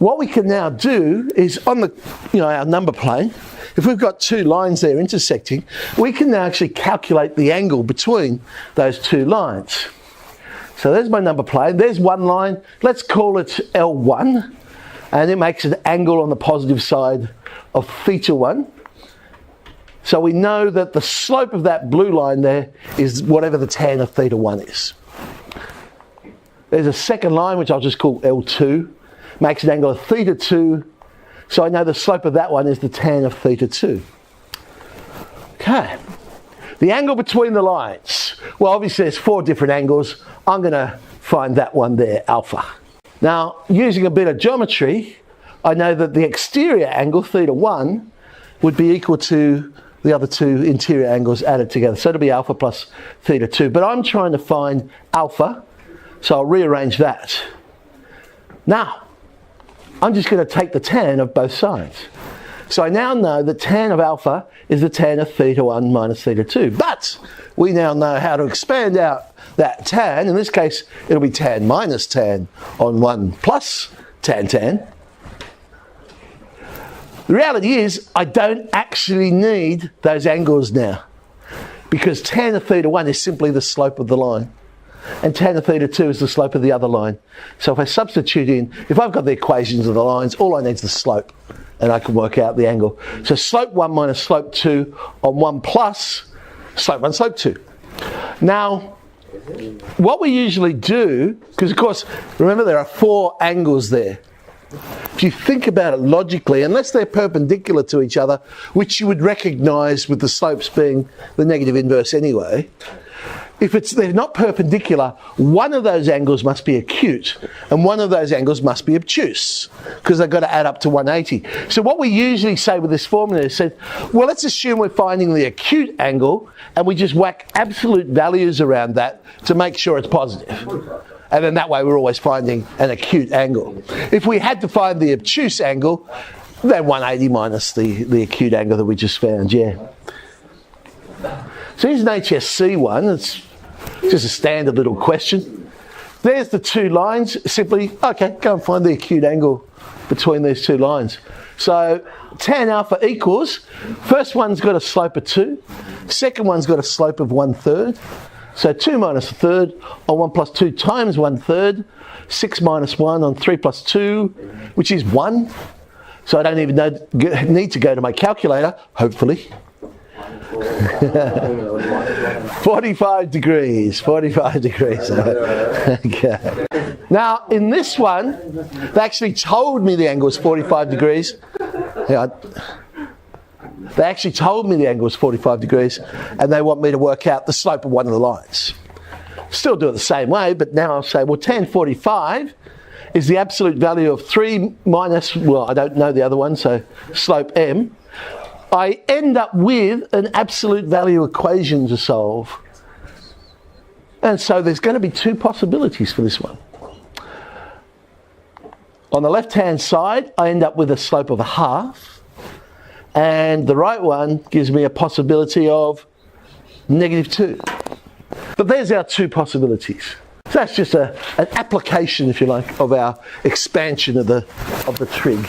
what we can now do is on the, our number plane, if we've got two lines there intersecting, we can now actually calculate the angle between those two lines. So there's my number plane. There's one line. Let's call it L1. And it makes an angle on the positive side of theta 1. So we know that the slope of that blue line there is whatever the tan of theta 1 is. There's a second line, which I'll just call L2. Makes an angle of theta 2. So I know the slope of that one is the tan of theta 2. Okay. The angle between the lines. Well, obviously there's 4 different angles. I'm going to find that one there, alpha. Now, using a bit of geometry, I know that the exterior angle, theta 1, would be equal to the other two interior angles added together. So it'll be alpha plus theta 2. But I'm trying to find alpha, so I'll rearrange that. Now, I'm just going to take the tan of both sides. So I now know that tan of alpha is the tan of theta 1 minus theta 2. But we now know how to expand out that tan. In this case, it'll be tan minus tan on 1 plus tan tan. The reality is, I don't actually need those angles now, because tan of theta 1 is simply the slope of the line, and tan of theta 2 is the slope of the other line. So if I substitute in, if I've got the equations of the lines, all I need is the slope, and I can work out the angle. So slope 1 minus slope 2 on 1 plus slope 1, slope 2. Now, what we usually do, because of course, remember there are 4 angles there. If you think about it logically, unless they're perpendicular to each other, which you would recognise with the slopes being the negative inverse anyway, if they're not perpendicular, one of those angles must be acute and one of those angles must be obtuse, because they've got to add up to 180. So what we usually say with this formula is, well, let's assume we're finding the acute angle and we just whack absolute values around that to make sure it's positive. And then that way we're always finding an acute angle. If we had to find the obtuse angle, then 180 minus the acute angle that we just found, yeah. So here's an HSC one. It's just a standard little question. There's the 2 lines. Simply, okay, go and find the acute angle between these 2 lines. So tan alpha equals, first one's got a slope of 2, second one's got a slope of 1/3. So 2 minus 1/3 on 1 plus 2 times 1/3, 6 minus 1 on 3 plus 2, which is 1. So I don't even need to go to my calculator, hopefully. 45 degrees. Okay. Now, in this one, they actually told me the angle was 45 degrees. They actually told me the angle was 45 degrees, and they want me to work out the slope of one of the lines. Still do it the same way, but now I'll say, well, tan 45 is the absolute value of 3 minus, well, I don't know the other one, so slope m. I end up with an absolute value equation to solve. And so there's going to be 2 possibilities for this one. On the left-hand side, I end up with a slope of 1/2. And the right one gives me a possibility of -2. But there's our 2 possibilities. So that's just an application, if you like, of our expansion of the trig.